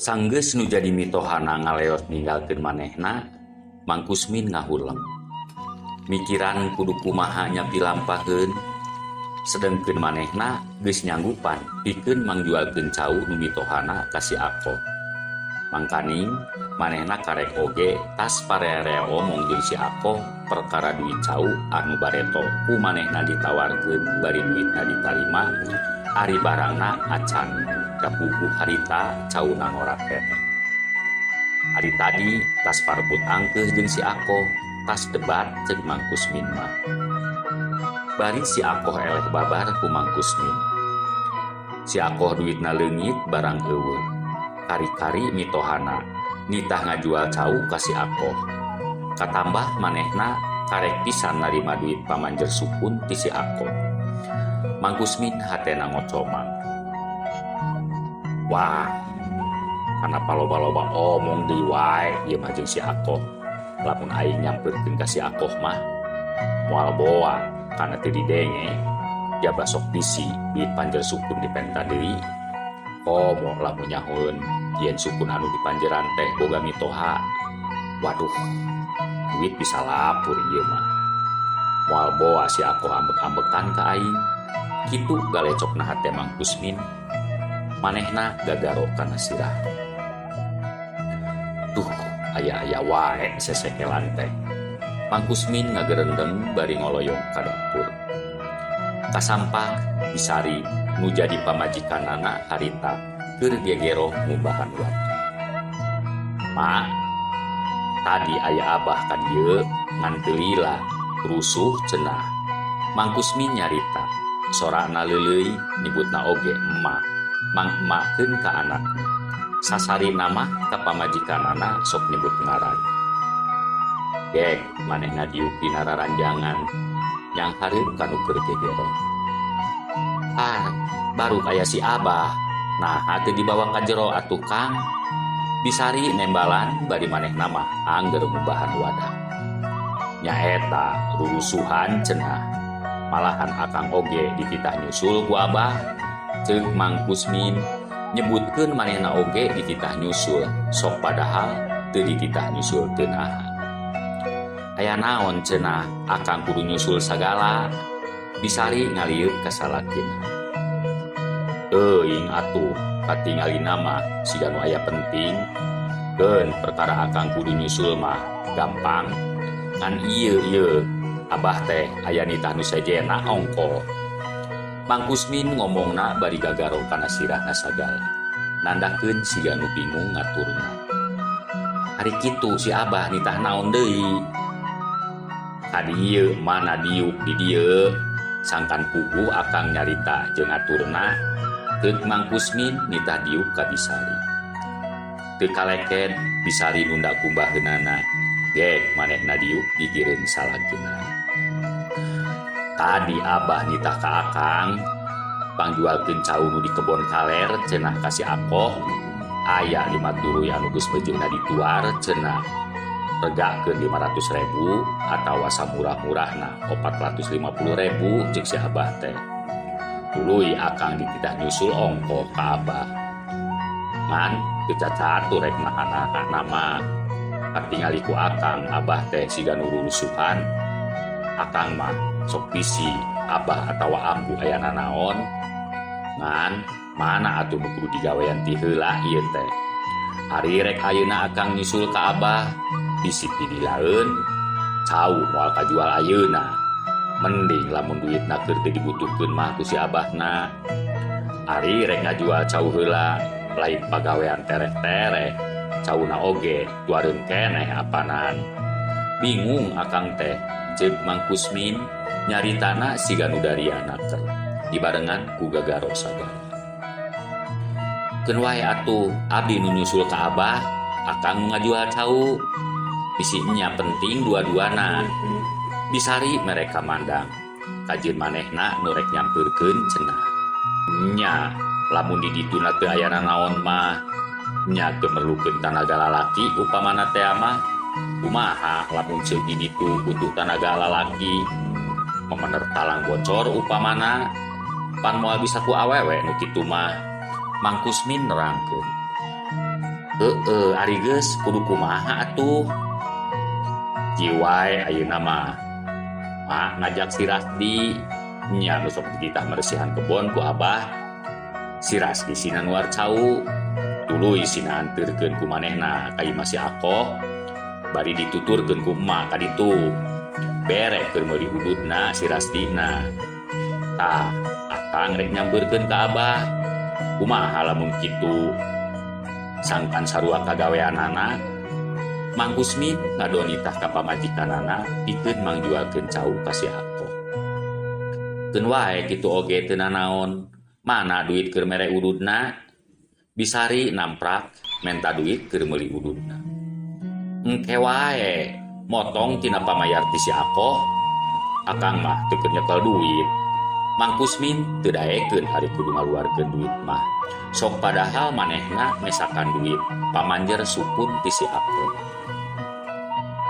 Sanggeus nu jadi mitohana ngaleos ninggalkeun manehna, Mang Kusmin ngahuleng. Mikiran kudu kumaha nyapi lampaheun, sedengkeun manehna geus nyanggupan pikeun mangjualkeun cau nu mitohana ka si Ako. Mangkaning manehna karek oge tas parerea omong jeung si Ako perkara duit cau anu bareto ku manehna ditawarkeun bari duitna ditarima ari barangna acan kapuguh harita cauna ngoraket. Hari tadi tas parbut angkeuh jeung si Ako tas debat ceuk Mang Kusmin mah. Bari si Ako eleh babar ku Mang Kusmin. Si Ako duitna leungit barang eueuh. Kari-kari mitohana nitah ngajual cau ka si Ako. Katambah manehna karek pisan narima duit pamanjer sukun ti si Ako. Mang Kusmin hatena ngocomang. Wah, kenapa loba-loba omong deui wae ieu mah jeung si Ako. Lamun aing nyampeurkeun ka si Ako mah moal boa kana teu didenge. Jaba sok bisi duit panjer sukun dipenta deui. Komo lamun nyahoeun yen sukun anu dipanjeran teh boga mitoha. Waduh, duit bisa lapur ieu mah. Moal boa si Ako ambek-ambekan ka aing. Kitu galecokna hate Mang Kusmin. Manehna gagaro kana sirah. Duh, aya-aya wae sesekelan teh. Mang Kusmin ngagerendeng bari ngoloyong ka dapur. Kasampang Bisari nu jadi pamajikanana harita keur gegero ngumbahan waktu. Mak, tadi aya abah ka dieu ngan teu lila rusuh cenah. Mang Kusmin nyarita, sorana leuleuy nyebutna oge emak. Mangemakeun ka anakna. Sasarina mah ka pamajikanana sok nyebut ngaran. Gek manehna diuk dina raranjangan yang hareup kanu keur gegero. Baru kaya si abah. Nah, hati dibawa ka jero atuh Kang. Bisari nembalan bari manehna mah angger ngumbahan wadah. Nyaeta rurusuhan cenah. Malahan akang oge dititah nyusul ku abah. Ceuk Mang Kusmin nyebutkeun manehna oge dititah nyusul, sok padahal teu dititah nyusul teu naha. Aya naon cenah akang kudu nyusul sagala. Bisari ngaliuk ka salakina. Teuing atuh katingalina mah siga nu aya penting. Keun perkara akang kudu nyusul mah gampang. Ngan ieu abah teh aya nitah nu sejena ongko. Mang Kusmin ngomongna bari gagaro kana sirahna sagala. Nandakeun siga nu bingung ngaturna. Hari kitu si abah nitah naon deui? Kadieu mana diuk di dieu. Sangkan puguh akang nyarita jeung aturna. Teuk Mang Kusmin nitah diuk ka Bisari. Teu kaleket Bisari nunda kumbaheunana. Gek manehna diuk digireun salakina. Tadi abah nitah ka akang pangjualkeun cau nu di kebon kaler cenah ka si Ako. Aya 5 tuluy anu geus bejeungna dituar cenah. Regakeun 500.000 atawa samurah-murahna 450.000 ceuk si abah teh. Tuluy akang dititah nyusul ongko ka abah. Ngan teu cacatur rek nahan-nahan mah. Katingali ku akang abah teh siga nu rurusuhan. Akang mah sok bisi abah atawa ambu ayana naon. Ngan mana atuh nu kudu digawean ti heula ieu teh. Ari rek ayeuna akang nyusul ka abah bisi ti dilaeun cau moal kajual ayeuna. Mending lamun duitna keur teu dibutuhkeun mah ku si abahna. Ari rek ngajual cau heula lain pagawean tereh-tereh. Cauna oge tuareun keneh apanan. Bingung akang teh ceuk Mang Kusmin nyaritana siga nu dariana keur dibarengan ku gagaro sagala. Keun wae atuh abdi nu nyusul ka abah akang ngajual cau. Bisinya penting dua-duana. Bisari mereka mandang kajeun manehna nu rek nyampeurkeun cenah. Nya lamun di dituna teu ayana naon mah nya teu merlukeun tanaga lalaki upamana teh mah. Kumaha lamun ceuk di ditu butuh tanaga lalaki. Memener talang bocor upamana pan moal bisa ku awewe nu kitu mah. Mang Kusmin nerangkeun. Ari geus kudu kumaha atuh. Jiwai ayeuna mah ngajak si Rasdi nya nu sok kita meresihan kebon ku abah. Si Rasdi sina nuar cau tuluy sina anteurkeun ku manehna ka imah si Akoh bari dituturkeun ku emak ka ditu bere keur meuli ududna si Rasdina. Tah akang rek nyambeurkeun ka abah kumaha lamun kitu sangkan sarua kagaweanana. Mang Kusmin ngadoni tah ka pamajikanana pikeun mangjualkeun cau ka si Akoh. Keun wae kitu oge teu nanaon, mana duit keur mere ududna, bisari namprak menta duit keur meuli ududna. Engke wae motong tina pamayar ti si Akoh, akang mah teu keur nyekel duit. Mang Kusmin teu daekeun hari kudu ngaluarkeun duit mah. Sok padahal manehna mesakan duit pamanjer supun ti si Akoh.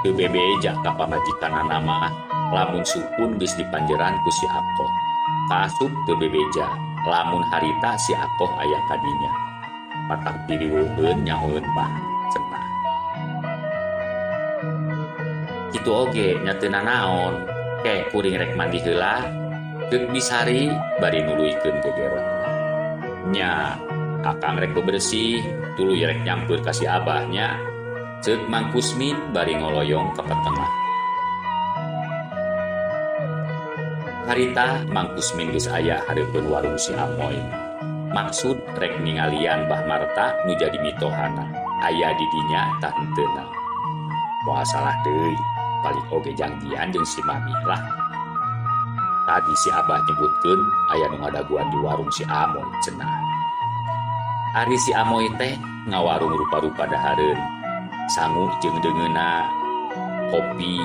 Teu bebeja ka pamajikanana mah lamun supun geus dipanjeran ku si Akoh. Kaasup teu bebeja lamun harita si Akoh aya ka dinya. Patak diriweuheun nyahoeun mah cenah. Kitu oge nya teu nanaon, ke kuring rek mandi heula, keuk bisari bari nuluykeun gegerong. Nya akang rek bebersih, tuluy rek nyampeur ka si abahnya. Ceuk Mang Kusmin bari ngoloyong ka petengah. Harita Mang Kusmin geus aya hareupeun warung si Amoy. Maksud rek ningalian Mbah Marta nu jadi mitohana aya di dinya tah henteu. Moal salah deui, balik oge janggian jeung si Mami lah. Tadi si Abah nyebutkeun aya nu ngadaguan di warung si Amoy cenah. Ari si Amoy teh ngawarung rupa-rupa dahareun. Sangu jeung deungeuna, kopi,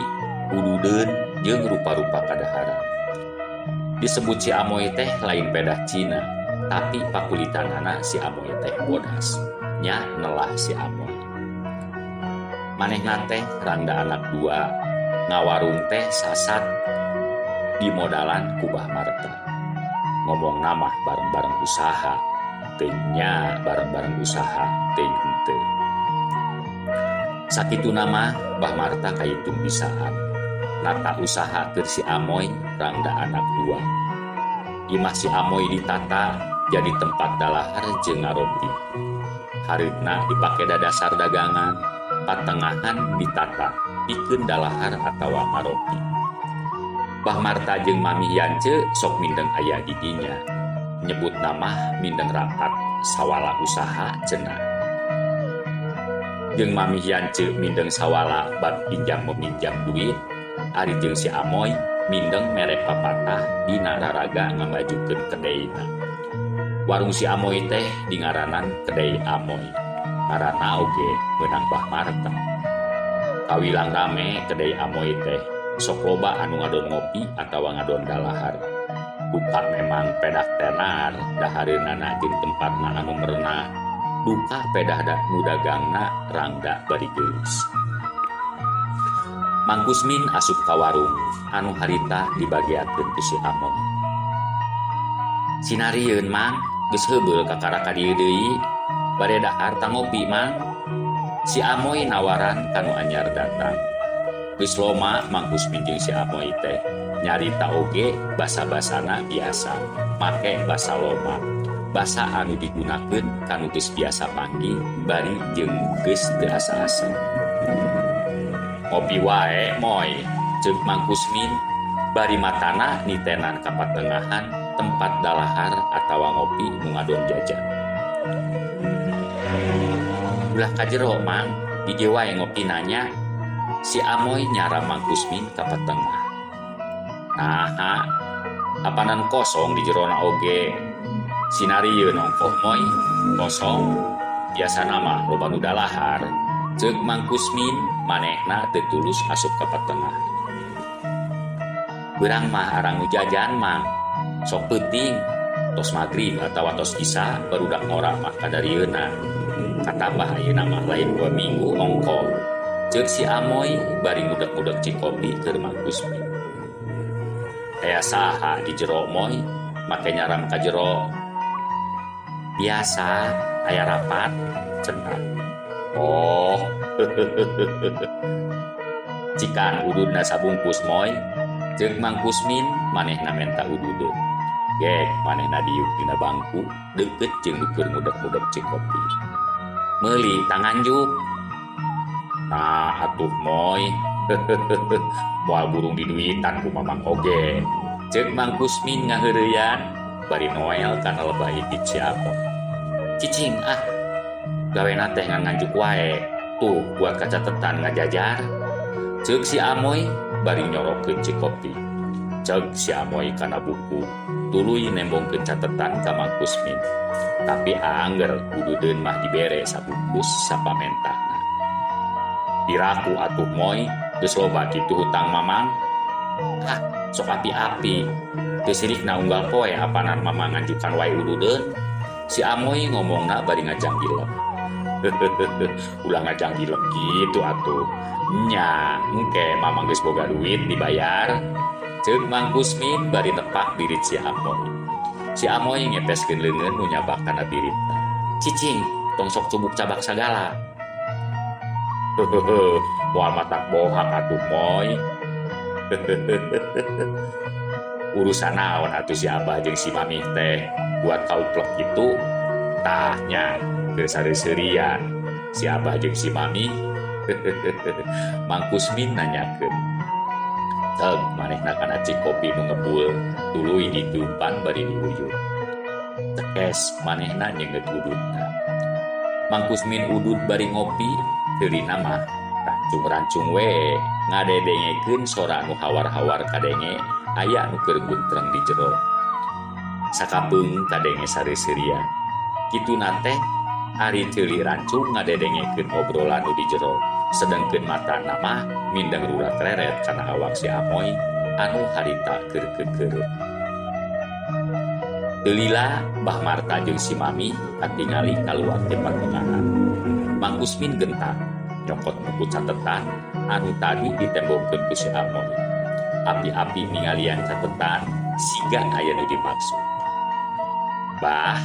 ududeun jeung rupa-rupa kadaharan. Disebut si Amoy teh lain pedah Cina, tapi pakulitanana si Amoy teh bodas. Nya nelah si Amoy. Manehna teh rangda anak dua, ngawarung teh sasat di modalan ku Mbah Marta. Ngomong nama bareng-bareng usaha, teu nya bareng-bareng usaha teu henteu. Sakitu nama Mbah Marta kahitung bisaan. Nata usaha keur si Amoy rangda anak dua. Imah si Amoy ditata jadi tempat dalahar jeung ngaropi. Hareupna dipake dadasar dagangan, patengahan ditata pikeun dalahar atawa ngaropi. Mbah Marta jeung Mami Yance sok mindeng aya di dinya. Nyebut nama mindeng rapat sawala usaha cenah. Jeung Mami Yance mindeng sawala bab pinjam meminjam duit, ari jeung si Amoy mindeng mere papatah dina raraga ngamajukeun kedeina. Warung si Amoy teh dingaranan Kedai Amoy. Ngaranna oge meunang Mbah Marta. Kawilang rame Kedai Amoy teh sok loba anu ngadon ngopi atawa ngadon dalahar. Duka memang pedah tenar dahareunana jeung tempatna anu merenah. Duka pedah nu dagangna rangda bari geulis. Mang Kusmin asup ka warung anu harita dibagiakeun ku si Amoy. Sinarieun Mang, geus heubeul kakara ka dieu deui, bade dahar tang ngopi Mang. Si Amoy nawaran kanu anyar datang. Geus loma Mang Kusmin jeung si Amoy teh nyarita oge basa-basana biasa, make basa loma. Basa anu digunakeun kanu geus biasa panggih bari jeung geus teu asa-asa. Ngopi wae moy, ceuk Mang Kusmin bari matana nitenan ka patengahan tempat dalahar atawa ngopi nu ngadon jajan. Ulah ka jero Mang, di dieu wae ngopi nanya. Si Amoy nyara Mang Kusmin ka patengah. Nah, apanan kosong di jerona oge. Sinarieun ongkoh moy, kosong. Biasa nama loba nu dalahar. Ceuk Mang Kusmin manehna teu tulus asup ka patengah. Beurang mah arang nu jajan Mang. Sok peuting tos magrib atawa tos isya barudak ngora mah kadarieuna. Katambah ayeuna mah lain 2 minggu ongkoh. Ceuk si Amoy bari ngudek-ngudek cikopi keur Mang Kusmin. Aya saha di jero moy, make nyaram ka jero. Biasa aya rapat cenah. Cikan ududna sabungkus moy, jeung Mang Kusmin manehna menta ududeun. Gek manehna diuk dina bangku deukeut jeung nuker mudek-mudek Cikopi. Meuli tanganjuk. Nah atuh moy. Moal burung diduitan ku Mamang oge. Ceuk Mang Kusmin ngaheureuyan bari Noel kana lebah iti Ciapo. Cicing gawena teh nganjuk wae. Tuh buat kacatetan ngajajar. Ceuk si Amoy bari nyorokeun Cikopi. Ceuk si Amoy kana buku tuluy nembongkeun catetan ka Mang Kusmin. Tapi angger ududeun mah dibere sabungkus sapamentahna. Diraku atuh moy geus loba kitu hutang Mamang. Sok api-api. Teu sirikna unggal poe apanan Mamang ngajukan wae ududeun. Si Amoy ngomongna bari ngajanggilem. Ulah ngajanggilem kitu atuh. Nya, engke Mamang geus boga duit dibayar. Ceuk Mang Kusmin bari nepak diri si Amoy. Si Amoy ngepeskeun leungeun nu nyabak kana biritna. Cicing, tong sok cubuk cabak sagala. Moal matak bohak atuh moy. Urusan naon atuh si Abah jeung si Mami teh buat kauplek kitu. Tahnya geus sareuseurean si Abah jeung si Mami. Mang Kusmin nanyakeun. Ceuk manehna kana Cikopi nu ngebul tuluy ditumpan bari diuyuh. Tekes manehna nyeungeut ududna. Mang Kusmin udud bari ngopi teulina mah rancung-rancung we ngadedengekeun sora nu hawar-hawar kadenge aya nu keur guntreng di jero. Sakapeung kadenge sareuseurean. Kituna teh ari teuli rancung ngadedengekeun obrolan nu di jero. Sedengkeun matana mah mindeng rurat reret kana awak si Amoy anu harita keur keukeureut. Deulila Mbah Marta jeung si Mami katingali kaluar ti pertengahan. Mang Kusmin gentar nyokot buku catetan anu tadi ditembongkeun ku si Amoy. Api-api ningalian catetan siga aya nu dimaksud. Bah,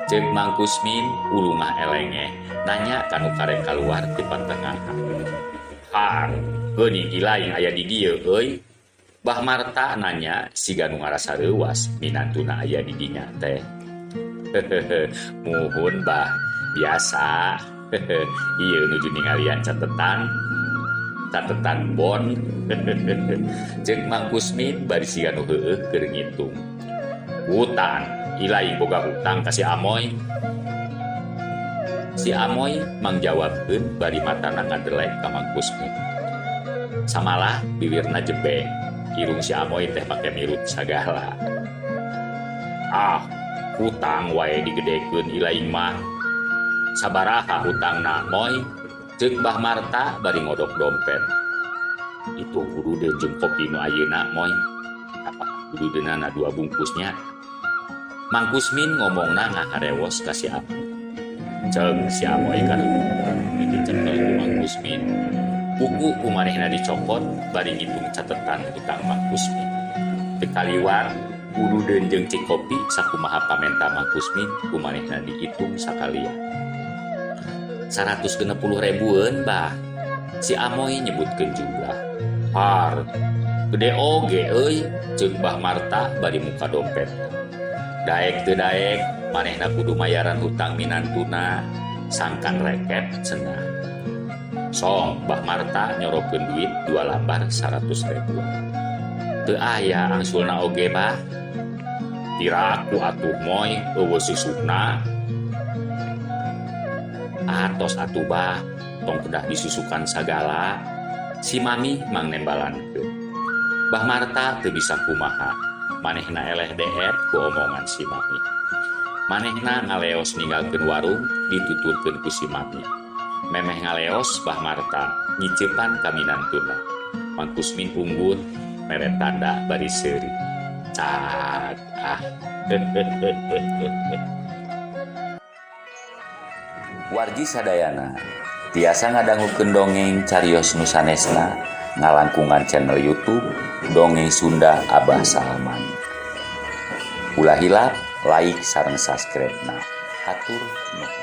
ceuk Mang Kusmin ulungah elenge nanya kanu karek kaluar ti pertengahan. Geuning ilaing aya di dieu euy. Mbah Marta nanya siga nu ngarasa reuas minantuna aya di dinya teh. Muhun Bah, biasa. Ieu nuju ningalian catetan bon. Ceuk Mang Kusmin bari siga nu heueuh keur ngitung. Hutang, ilaing boga hutang ka si Amoy. Si Amoy mangjawabkeun bari matana ngadelek ka Mang Kusmin. Samalah bibirna jebeng. Irung si Amoy teh make mirut sagala. Hutang wae digedekeun ilaing mah. Sabaraha hutangna moy? Ceuk Mbah Marta bari ngodok dompet. Itu ududeun jeung kopi nu ayeuna moy. Apa ududeunana 2 bungkusnya? Mang Kusmin ngomongna ngaharewos ka si Amoy. Ceuk si Amoy karumpun dicekel ku Mang Kusmin. Buku kumanehna dicopot bari ngitung catetan hutang Mang Kusmin. Teu kaliwat ududeun jeung Cikopi sakumaha pamenta Mang Kusmin kumanehna diitung sakalian. 160 ribuan bah. Si Amoy nyebutkeun jumlah. Gede oge euy, ceuk Mbah Marta bari muka dompet. Daek teu daek, manehna kudu mayaran hutang minantuna, sangkan rekep cenah. Song Mbah Marta nyorokeun duit 2 lembar 100 ribuan. Teu aya angsulna oge bah. Tiraku atuh moy eueuh susukna. Atos atuh bah, tong kedah disusukan sagala. Si Mami mang nembalankeun. Mbah Marta teu bisa kumaha. Manehna eleh deet ku omongan si Mami. Manehna ngaleos ninggalkeun warung dituturkeun ku si Mami. Memeh ngaleos Mbah Marta nyiceupan ka minantuna. Mang Kusmin unggut mere tanda bari seuri. Cad Wargi sadayana tiasa ngadangukeun dongeng carios nu sanesna ngalangkungan channel YouTube Dongeng Sunda Abah Salaman. Ulah hilap like sareng subscribe na. Hatur nuhun.